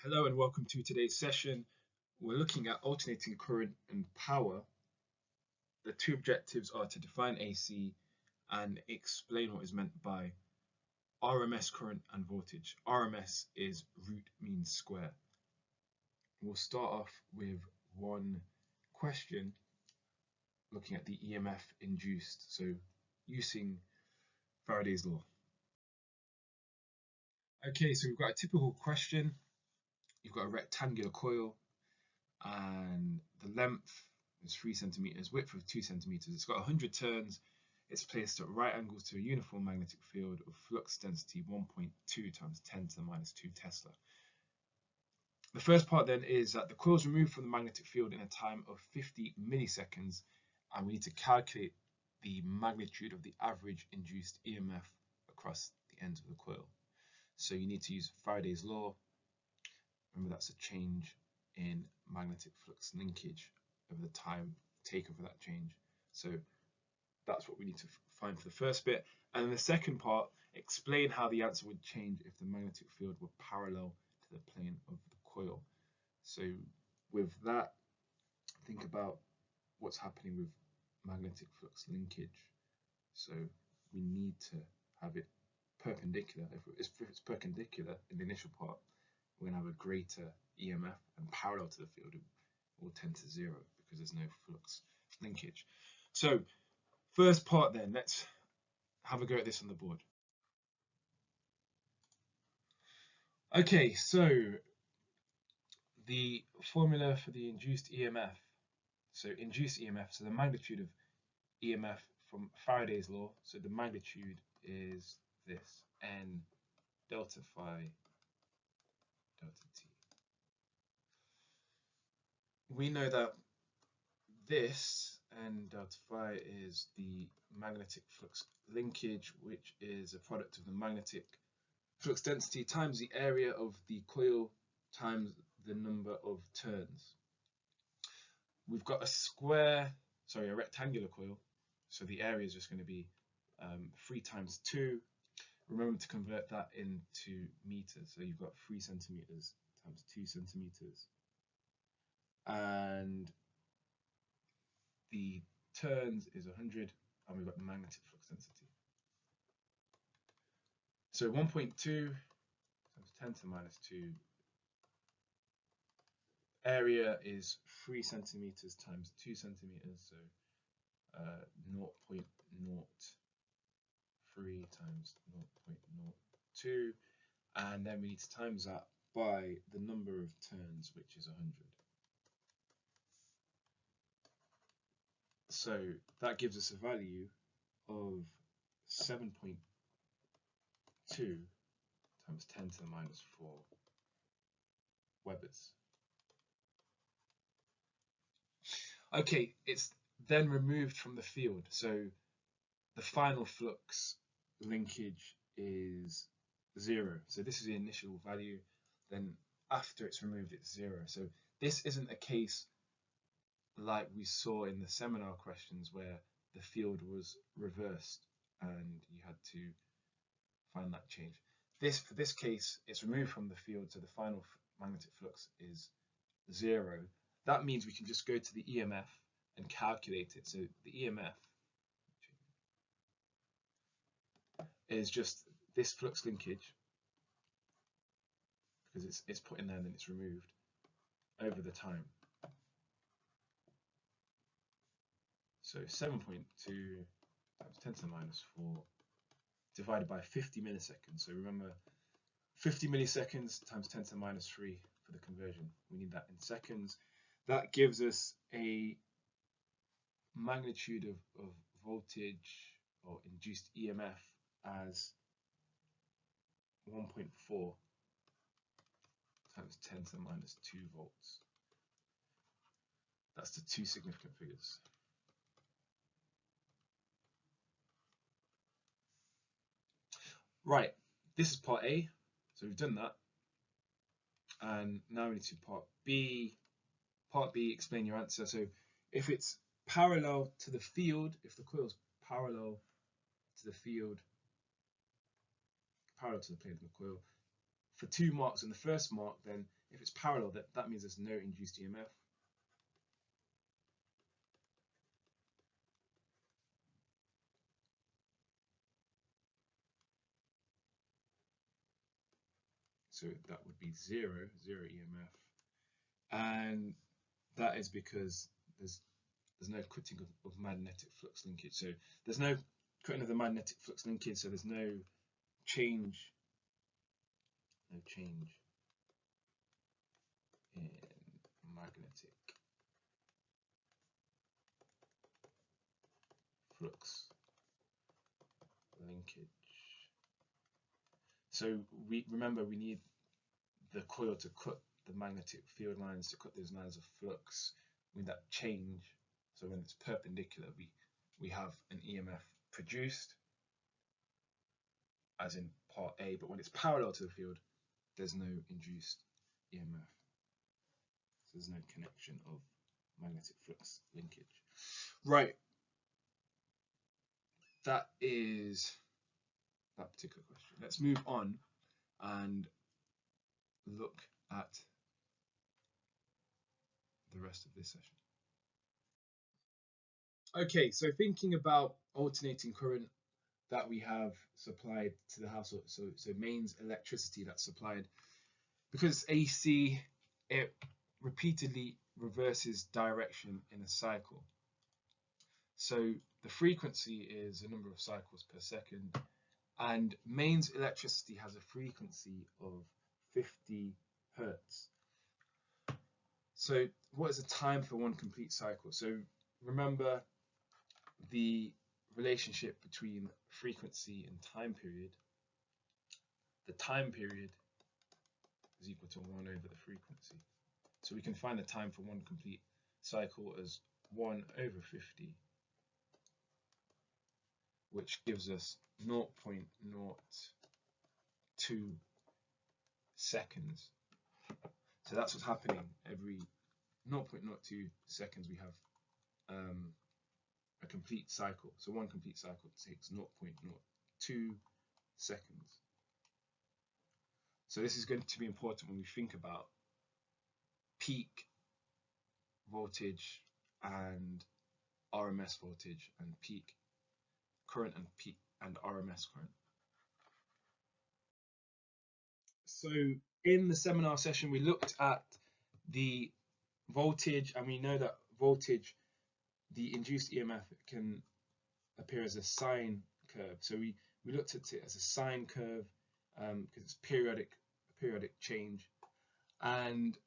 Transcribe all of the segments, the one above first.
Hello and welcome to today's session. We're looking at alternating current and power. The two objectives are to define AC and explain what is meant by RMS current and voltage. RMS is root mean square. We'll start off with one question looking at the EMF induced, so using Faraday's law. Okay, so we've got a typical question. You've got a rectangular coil and the length is 3 centimeters, width of 2 centimeters. It's got 100 turns. It's placed at right angles to a uniform magnetic field of flux density 1.2 times 10 to the minus 2 Tesla. The first part then is that the coil is removed from the magnetic field in a time of 50 milliseconds, and we need to calculate the magnitude of the average induced EMF across the ends of the coil. So you need to use Faraday's law. Remember, that's a change in magnetic flux linkage over the time taken for that change. So that's what we need to find for the first bit. And then the second part, explain how the answer would change if the magnetic field were parallel to the plane of the coil. So with that, think about what's happening with magnetic flux linkage. So we need to have it perpendicular. If it's perpendicular in the initial part, we're going to have a greater EMF, and parallel to the field, it will tend to zero because there's no flux linkage. So first part then, let's have a go at this on the board. Okay, so the formula for the induced EMF. So induced EMF, so the magnitude of EMF from Faraday's law. So the magnitude is this, N delta phi delta T. We know that this N delta phi is the magnetic flux linkage, which is a product of the magnetic flux density times the area of the coil times the number of turns. We've got a rectangular coil, so the area is just going to be 3 times 2. Remember to convert that into meters. So you've got 3 centimeters times 2 centimeters. And the turns is 100, and we've got the magnetic flux density. So 1.2 times 10 to the minus 2. Area is 3 centimeters times 2 centimeters, so 0.03 times 0.02, and then we need to times that by the number of turns, which is 100. So that gives us a value of 7.2 times 10 to the minus 4 Webers. Okay, it's then removed from the field, so the final flux linkage is 0. So this is the initial value, then after it's removed it's 0. So this isn't a case like we saw in the seminar questions where the field was reversed and you had to find that change. For this case, it's removed from the field, so the final magnetic flux is 0. That means we can just go to the EMF and calculate it. So the EMF is just this flux linkage, because it's put in there and then it's removed over the time. So 7.2 times 10 to the minus 4 divided by 50 milliseconds. So remember, 50 milliseconds times 10 to the minus 3 for the conversion. We need that in seconds. That gives us a magnitude of voltage or induced EMF as 1.4 times 10 to the minus 2 volts. That's the two significant figures. Right, this is part A, so we've done that. And now we need to part B. Part B, explain your answer. So if it's parallel to the field, if the coil is parallel to the field, parallel to the plane of the coil, for 2 marks in the first mark, then If it's parallel, that means there's no induced EMF. So that would be zero EMF. And that is because there's no cutting of magnetic flux linkage. So there's no cutting of the magnetic flux linkage, so there's no change in magnetic flux linkage. So we need the coil to cut the magnetic field lines, to cut those lines of flux. With that change, so when it's perpendicular, we have an EMF produced, as in part A, but when it's parallel to the field, there's no induced EMF. So there's no connection of magnetic flux linkage. Right. That is that particular question. Let's move on and look at the rest of this session. Okay, so thinking about alternating current that we have supplied to the household, so mains electricity that's supplied, because it's AC, it repeatedly reverses direction in a cycle. So the frequency is the number of cycles per second, and mains electricity has a frequency of 50 Hertz. So what is the time for one complete cycle? So remember the relationship between frequency and time period. The time period is equal to 1 over the frequency. So we can find the time for one complete cycle as 1 over 50, which gives us 0.02 seconds. So that's what's happening every 0.02 seconds. We have a complete cycle. So one complete cycle takes 0.02 seconds. So this is going to be important when we think about peak voltage and RMS voltage, and peak current and peak and RMS current. So in the seminar session, we looked at the voltage, and we know that voltage, the induced EMF, can appear as a sine curve. So we looked at it as a sine curve because it's periodic change. And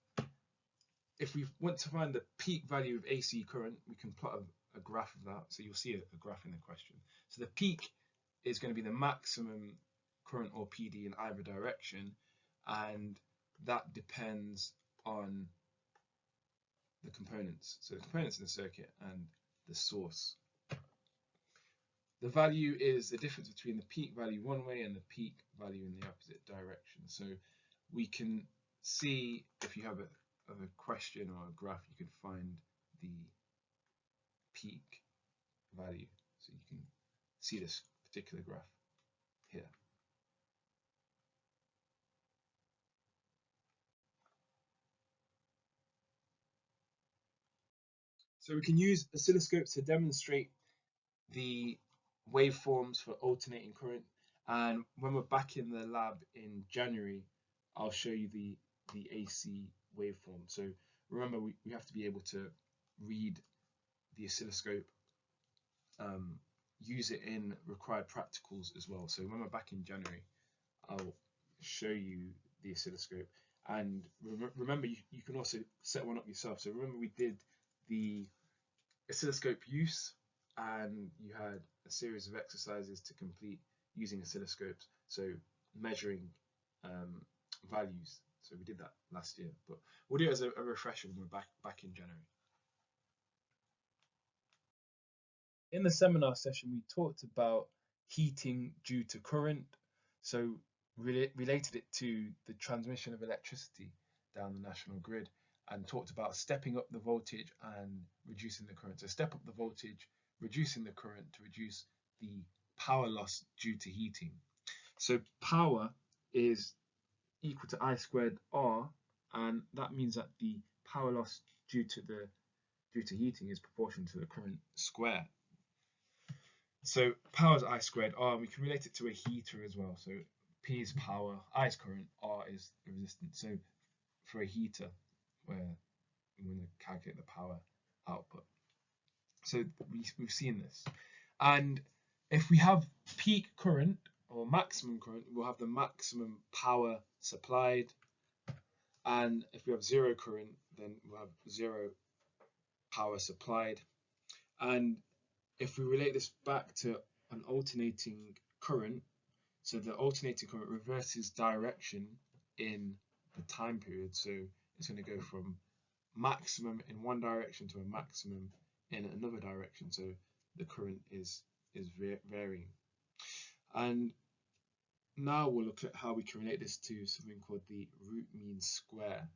if we want to find the peak value of AC current, we can plot a graph of that. So you'll see a graph in the question. So the peak is going to be the maximum current or PD in either direction, and that depends on the components. So the components in the circuit and the source. The value is the difference between the peak value one way and the peak value in the opposite direction. So we can see, if you have a question or a graph, you can find the peak value. So you can see this particular graph here. So we can use oscilloscopes to demonstrate the waveforms for alternating current, and when we're back in the lab in January, I'll show you the AC waveform. So remember, we have to be able to read the oscilloscope, use it in required practicals as well. So when we're back in January, I'll show you the oscilloscope, and remember, you can also set one up yourself. So remember, we did the oscilloscope use, and you had a series of exercises to complete using oscilloscopes, so measuring values. So we did that last year, but we'll do it as a refresher when we're back in January. In the seminar session, we talked about heating due to current, so related it to the transmission of electricity down the national grid, and talked about stepping up the voltage and reducing the current. So step up the voltage, reducing the current to reduce the power loss due to heating. So power is equal to I squared R, and that means that the power loss due to heating is proportional to the current square. So power is I squared R, and we can relate it to a heater as well. So P is power, I is current, R is the resistance. So for a heater, where we want to calculate the power output. So we've seen this. And if we have peak current or maximum current, we'll have the maximum power supplied. And if we have zero current, then we'll have zero power supplied. And if we relate this back to an alternating current, so the alternating current reverses direction in the time period. So it's going to go from maximum in one direction to a maximum in another direction. So the current is varying. And now we'll look at how we can relate this to something called the root mean square.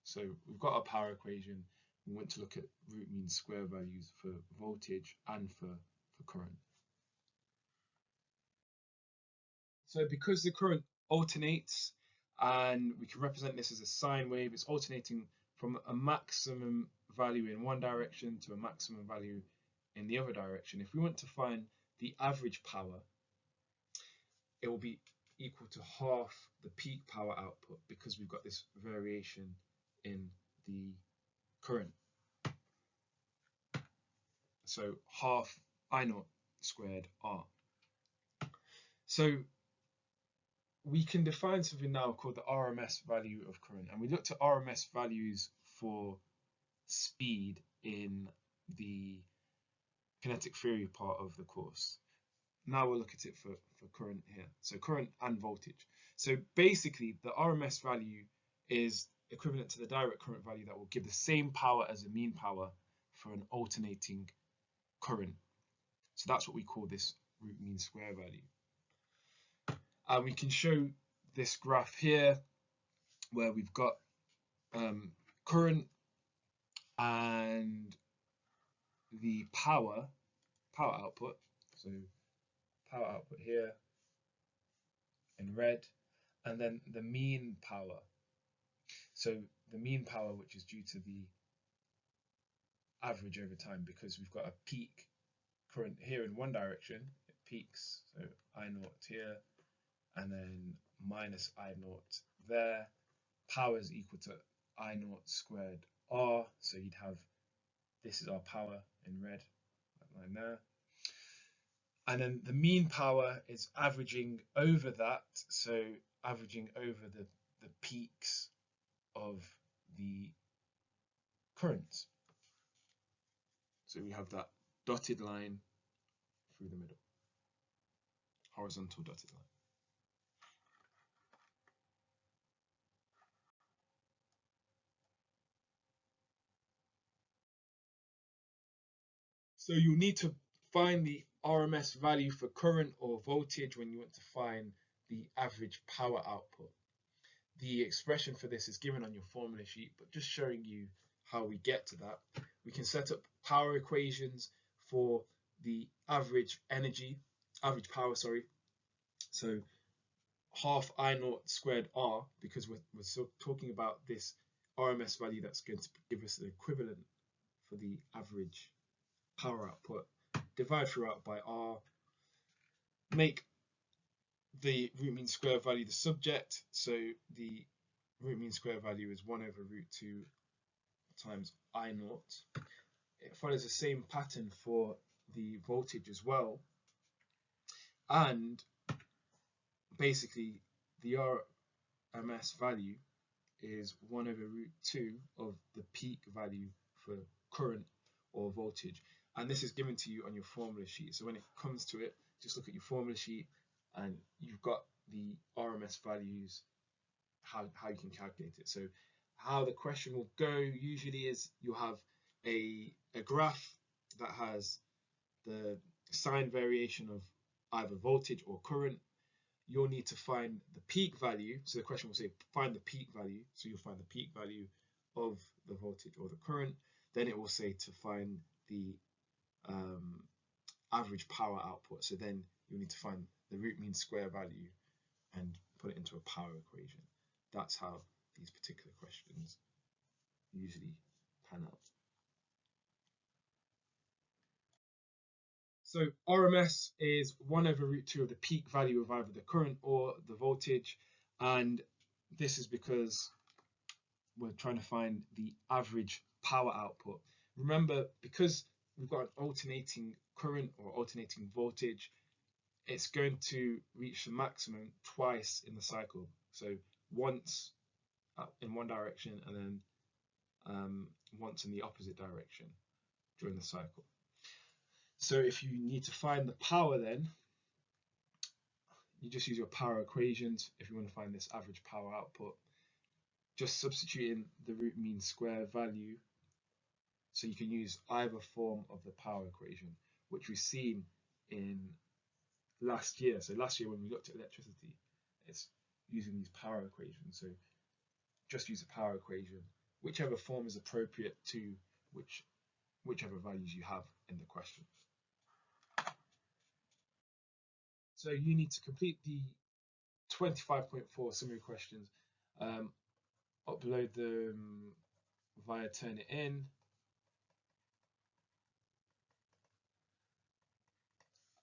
So we've got our power equation. We want to look at root mean square values for voltage and for current. So because the current alternates, and we can represent this as a sine wave, it's alternating from a maximum value in one direction to a maximum value in the other direction. If we want to find the average power, it will be equal to half the peak power output because we've got this variation in the current. So half I naught squared R. So we can define something now called the RMS value of current. And we looked at RMS values for speed in the kinetic theory part of the course. Now we'll look at it for current here. So current and voltage. So basically the RMS value is equivalent to the direct current value that will give the same power as the mean power for an alternating current. So that's what we call this root mean square value. And we can show this graph here where we've got current and the power output. So power output here in red, and then the mean power. So the mean power, which is due to the average over time, because we've got a peak current here in one direction, it peaks, so I naught here, and then minus I naught there. Power is equal to I naught squared R, so you'd have, this is our power in red, that line there. And then the mean power is averaging over that, so averaging over the peaks of the currents. So we have that dotted line through the middle, horizontal dotted line. So you need to find the RMS value for current or voltage when you want to find the average power output. The expression for this is given on your formula sheet, but just showing you how we get to that. We can set up power equations for the average power, sorry. So half I naught squared R, because we're still talking about this RMS value that's going to give us the equivalent for the average power output. Divide throughout by R. Make the root mean square value the subject. So the root mean square value is 1 over root 2 times I naught. It follows the same pattern for the voltage as well. And basically the RMS value is 1 over root 2 of the peak value for current or voltage. And this is given to you on your formula sheet. So when it comes to it, just look at your formula sheet and you've got the RMS values, how you can calculate it. So how the question will go usually is you'll have a graph that has the sign variation of either voltage or current. You'll need to find the peak value. So the question will say find the peak value. So you'll find the peak value of the voltage or the current. Then it will say to find the average power output. So then you need to find the root mean square value and put it into a power equation. That's how these particular questions usually pan out. So RMS is 1/√2 of the peak value of either the current or the voltage, and this is because we're trying to find the average power output. Remember, because we've got an alternating current or alternating voltage, it's going to reach the maximum twice in the cycle. So once in one direction and then once in the opposite direction during the cycle. So if you need to find the power, then you just use your power equations. If you want to find this average power output, just substituting the root mean square value. So you can use either form of the power equation, which we've seen in last year. So last year when we looked at electricity, it's using these power equations. So just use a power equation, whichever form is appropriate to whichever values you have in the question. So you need to complete the 25.4 summary questions, upload them via Turnitin,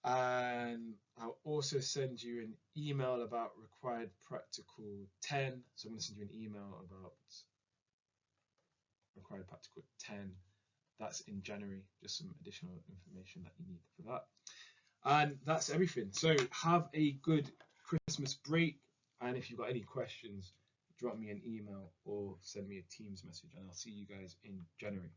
and I'll also send you an email about required practical 10. So I'm going to send you an email about required practical 10. That's in January, just some additional information that you need for that. And that's everything. So have a good Christmas break, and if you've got any questions, drop me an email or send me a Teams message, and I'll see you guys in January.